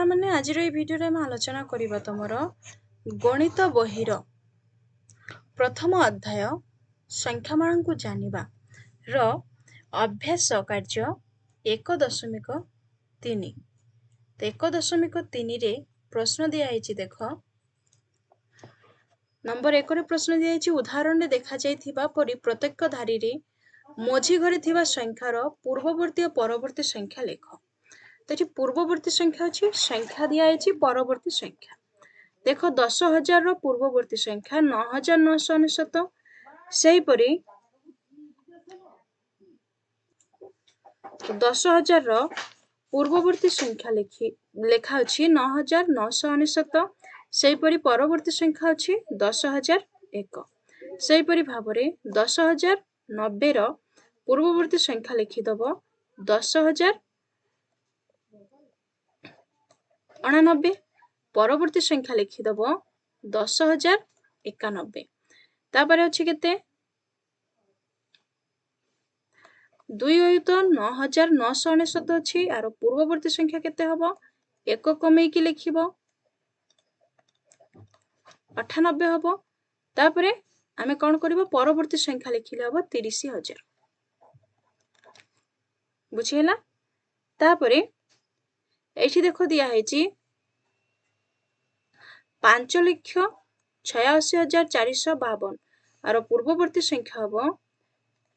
पिला माने आज भिडियो रे आलोचना करिबा तमर गणित बहिर प्रथम अध्याय संख्यामान को जानिबा र अभ्यास कार्य 1.3 1.3 रे प्रश्न दिया है देख नंबर 1 रे प्रश्न दिया है उदाहरण रे देखा जाइथिबा परि प्रत्येक धारी रे मझी घरे थिबा संख्यार पूर्ववर्ती और परवर्ती संख्या लेख। तो ये पूर्ववर्ती संख्या अच्छी संख्या दिखाई परवर्ती संख्या देख 10,000 पूर्ववर्ती संख्या 9,999 सेहीपरि 10,000 पूर्ववर्ती संख्या लेखा अच्छी 9,999 सेहीपरि परवर्ती संख्या अच्छी 10,001 सेहीपरि भाव 10,090 पूर्ववर्ती संख्या लिखिदब 10,099 परवर्ती संख्या लिखिदब 10,091 तापर अच्छी केते 2,9,999 अच्छी आर पूर्ववर्ती संख्या केते हबो 1 कमेकी लिखिब 98 हबो तापरे आमे कोन करबो परवर्ती संख्या लिखिले हबो 30,000 बुझियला। तापरे एठी देखो दिया हेची 5,86,452 आर पूर्ववर्ती संख्या हबो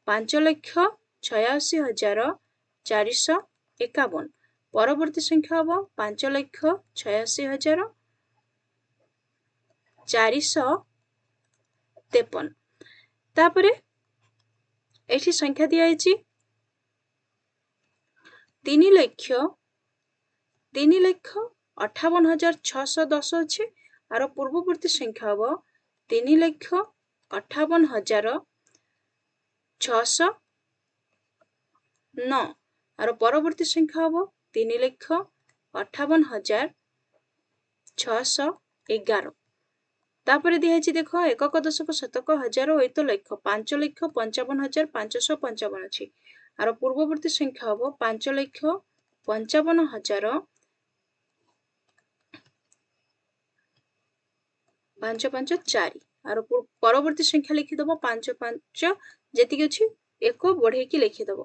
5,86,451 परवर्ती संख्या हबो 5,86,453 तापरे एठी संख्या दिया हेची 3,58,610 अछि आर पूर्ववर्ती संख्या हबो 3,58,609 आर परवर्ती संख्या हबो 3,58,611 तापरे दिया हेची देखो एकक दशक शतक हजार ओइत लक्ष 5,55,555 अछि आर पूर्ववर्ती संख्या हबो 5,55,000 554 आर परवर्ती संख्या लिखिदब 55 जेतिक अछि एक बढ़े की लिखिदब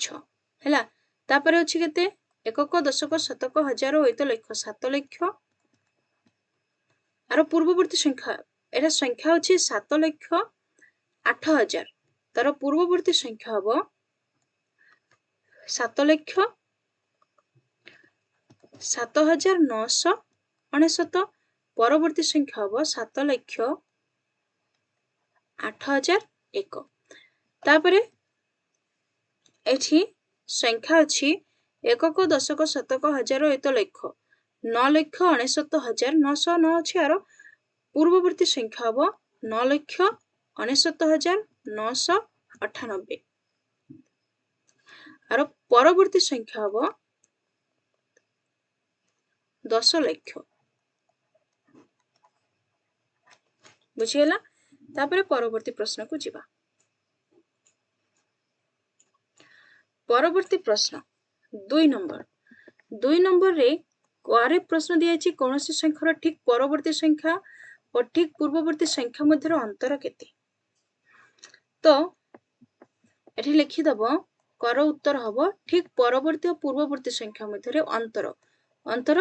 6 हैला तापरे अछि केते एकक दशक शतक हजार ओइत लक्ष 7 लक्ष आर पूर्ववर्ती संख्या एटा संख्या अछि 7,08,000 तार पूर्ववर्ती संख्या हबो 7,07,999 परवर्ती संख्या हबो 7,08,001 तापरे एठी संख्या अछि एकक दशक शतक हजार ओइत लक्ष 9,69,909 अछि आर पूर्ववर्ती संख्या हबो 9,69,998 आर परवर्ती संख्या हबो 10 लक्ष बुझियला। तापरे परवर्ती प्रश्न को जिबा परवर्ती प्रश्न 2 नंबर रे क्वारे प्रश्न दिया छि कोनोसी संख्यार ठीक परवर्ती संख्या और ठीक पूर्ववर्ती संख्या मध्य अंतर केते तो एठी लिखि दबो कर उत्तर हबो ठीक परवर्ती और पूर्ववर्ती संख्या मध्य अंतर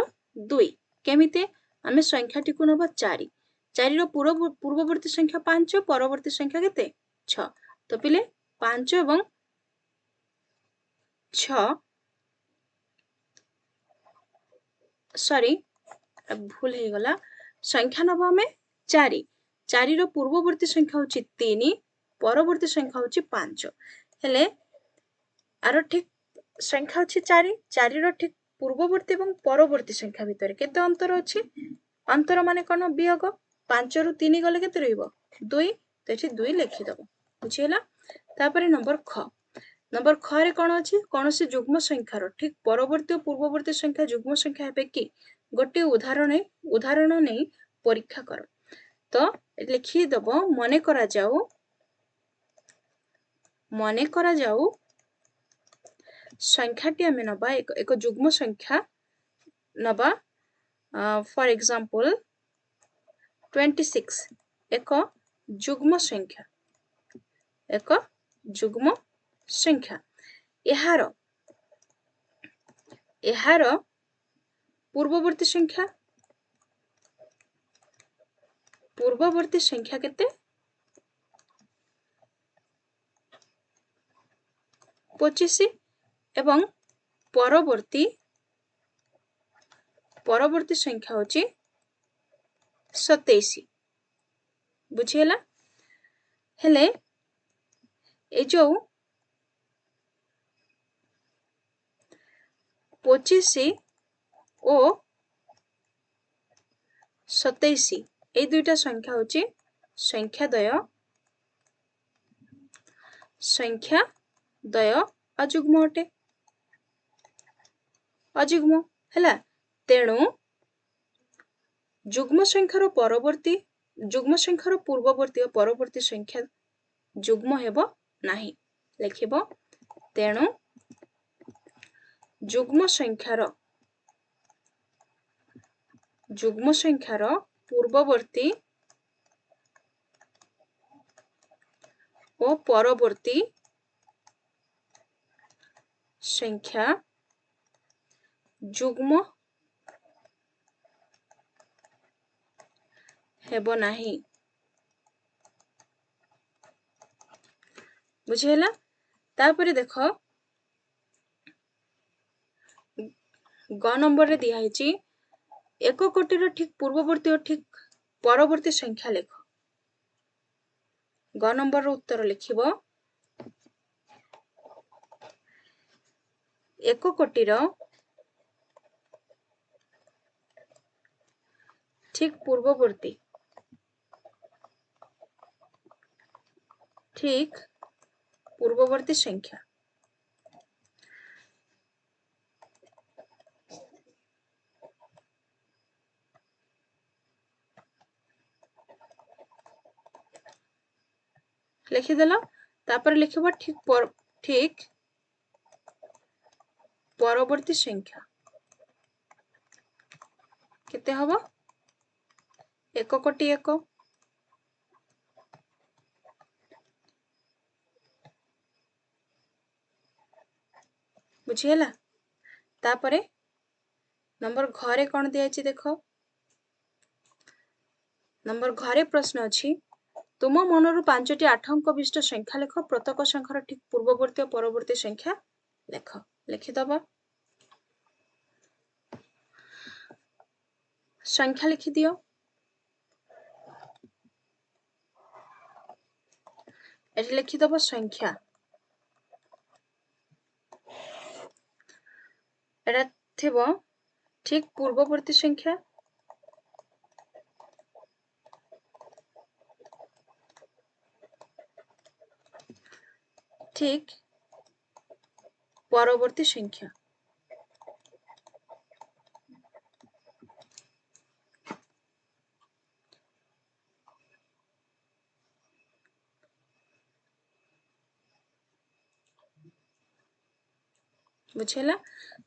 2 केमिते आमे संख्याटी को नबा 4 रो पूर्ववर्ती संख्या 5 परवर्ती संख्या केते 6 तो पिले 5 एवं 6 सॉरी भूल हे गला संख्या नबा हमें 4 रो पूर्ववर्ती संख्या होची 3 परवर्ती संख्या होची 5 हेले आरो ठीक संख्या होची 4 रो ठीक पूर्ववर्ती एवं परवर्ती संख्या भितर केते अंतर अछि अंतर माने कोन वियोग 5 रु 3 गले केते रहइबो 2 तो एठी 2 लिखि दबो बुझियला। तापरे नंबर ख रे कोन अछि कोनोसी युग्म संख्यार ठीक परवर्ती और पूर्ववर्ती संख्या युग्म संख्या हेबे कि गोटे उदाहरण नै परीक्षा कर तो लिखि दबो मने करा जाऊ संख्याटी आमे नबा एक जुग्म संख्या नबा फॉर एग्जांपल 26 एक जुग्म संख्या एक जुग्म संख्या एहार एहार पूर्ववर्ती संख्या केते 25 एवं परवर्ती संख्या होची 27 बुझियला हेले ए जो 25 ओ 27 ए दुईटा संख्या होची संख्या द्वय अजुग्म अटे अजुग्म हैला तेणु जुग्म संख्यार परवर्ती जुग्म संख्यार पूर्ववर्ती और परवर्ती संख्या जुग्म हेबो नाही लिखिबो तेणु जुग्म संख्यार पूर्ववर्ती और परवर्ती संख्या जुग्म हेबो नाही बुझेला तापरे देखो ग नंबर रे दिया हेची 1 कोटी रो ठीक पूर्ववर्ती और ठीक परवर्ती संख्या लेख ग नंबर रो उत्तर लिखिबो 1 कोटी रो ठीक पूर्ववर्ती संख्या लिखि देला तापर लिखिबो ठीक परवर्ती संख्या केते हबो 1 कोटी 1 बुझियला तापरे नंबर घरे कोन दिया छि देखो नंबर घरे प्रश्न अछि तुम मनरु 5टी 8 अंक विशिष्ट संख्या लेख प्रत्येक संख्यार ठीक पूर्ववर्ती और परवर्ती संख्या लेख लिखि दबा संख्या लिखि दियो एठी लिखि दबा संख्या एटा थिबो ठीक पूर्ववर्ती संख्या ठीक परवर्ती संख्या बुझेला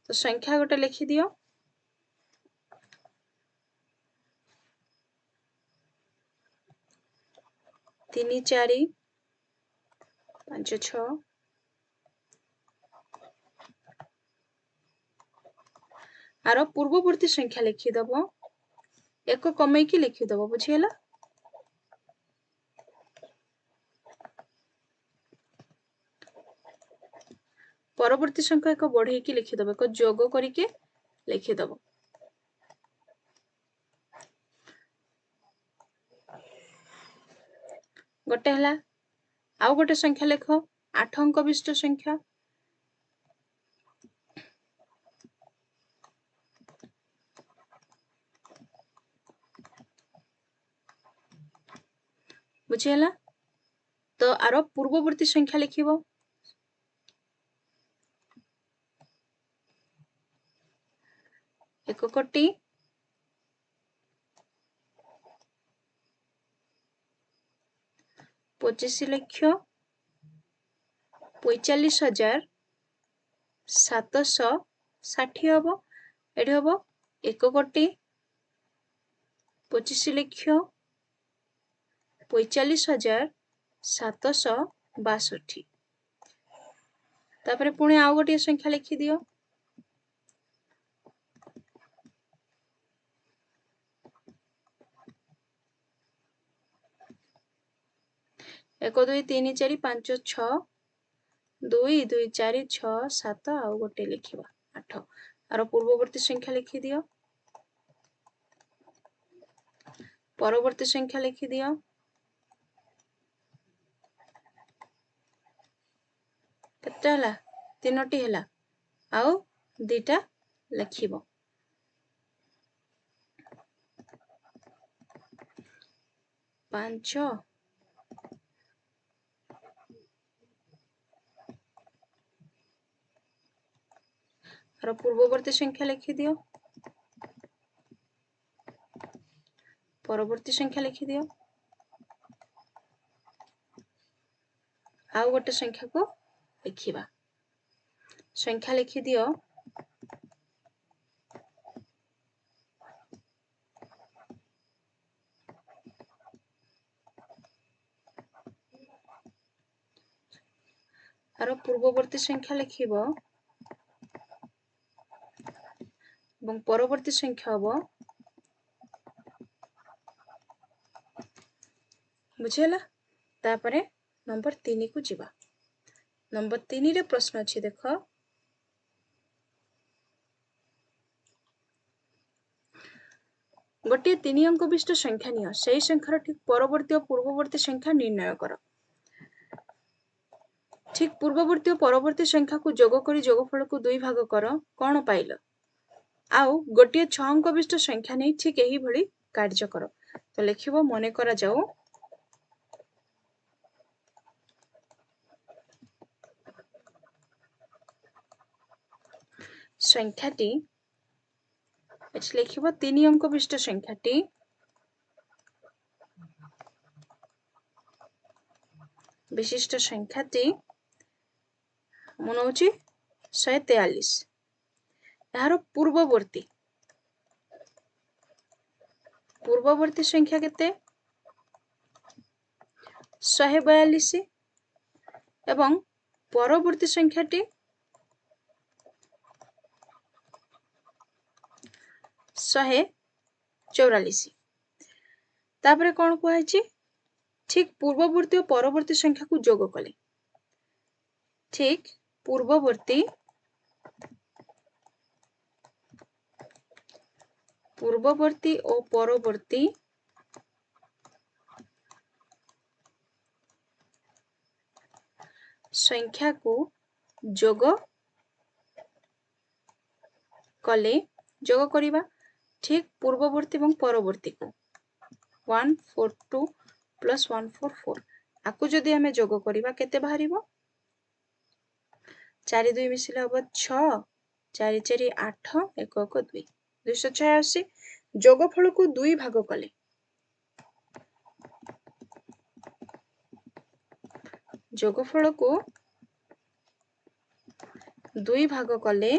तो संख्या गोटे लिखि दियो 3 4 5 6 आरो पूर्ववर्ती संख्या लिखि दबो 1 कमै की लिखि दबो बुझियला परवर्ती संख्या को बढ़े की लिखि दबो को जोग करी के लिखि दबो गोटे हला आउ गोटे संख्या लेखो 8 अंक विशिष्ट संख्या बुझियला तो आरो पूर्ववर्ती संख्या लिखिबो 1 कोटी 25 लाख 45,000 760 हबो एठी हबो 1,25,45,762 तापरे पुणी आउ गोटे संख्या लिखि दियो 1 2 3 4 5 6 2 2 4 6 7 आउ गोटे लिखिबा 8 आरो पूर्ववर्ती संख्या लिखि दियो परवर्ती संख्या लिखि दियो केते हला तीनोटी हला आउ दीटा लिखिबो 5 आरो पूर्ववर्ती संख्या लिखि दियो परवर्ती संख्या लिखि दियो आउ गोटे संख्या को लिखिबा संख्या लिखि दियो आरो पूर्ववर्ती संख्या लिखिबो এবং পরবর্তী সংখ্যা হবো বুঝিলা তারপরে नंबर 3 को जीवा नंबर 3 रे प्रश्न अछि देखो गोटे 3 अंक विशिष्ट संख्या नियो सेही संख्यार ठीक परवर्ती और पूर्ववर्ती संख्या निर्णय करो ठीक पूर्ववर्ती और परवर्ती संख्या को जोग करी जोगफल को 2 भाग करो कोन पाइलो आउ गोटे 6 अंक विशिष्ट संख्या नै ठीक एही भली कार्य करो तो लिखिबो मने करा जाऊ संख्याटी एच लिखिबो 3 अंक विशिष्ट संख्याटी विशिष्ट संख्याटी मन होची 143 यार पूर्ववर्ती संख्या केते 142 एवं परवर्ती संख्याटी 144 तापरे कोन कहैछि ठीक पूर्ववर्ती और परवर्ती संख्या को जोग कले ठीक पूर्ववर्ती और परवर्ती संख्या को जोग कले जोग करिबा ठीक पूर्ववर्ती और परवर्ती को 142 + 144 आकु जदि हमें जोग करिबा केते बाहरिबो 4 2 मिसिले हबो 6 4 4 8 1 1 2 286 जोगफल को 2 भाग कले जोगफल को 2 भाग कले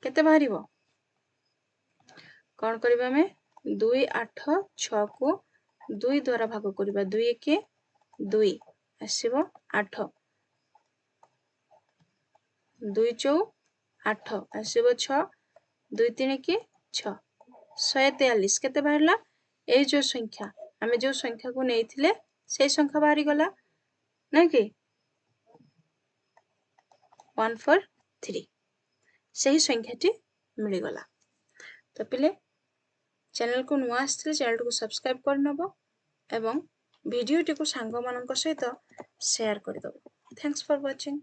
केते बाहरिबो कोन करिबा में 2 8 6 को 2 द्वारा भाग करिबा 2 1 2 आसीबो 8 2 4 8 आसीबो 6 2 3 के 6 143 केते बाहरला ए जो संख्या हमें जो संख्या को नेइथिले से संख्या बाहरी गला नै कि 143 सही संख्याटी मिली गला तो पिले चैनल को नुआ आस्ते चैनल को सब्सक्राइब कर नबो एवं वीडियो टी को सांग मानन सहित शेयर कर दो थैंक्स फॉर वाचिंग।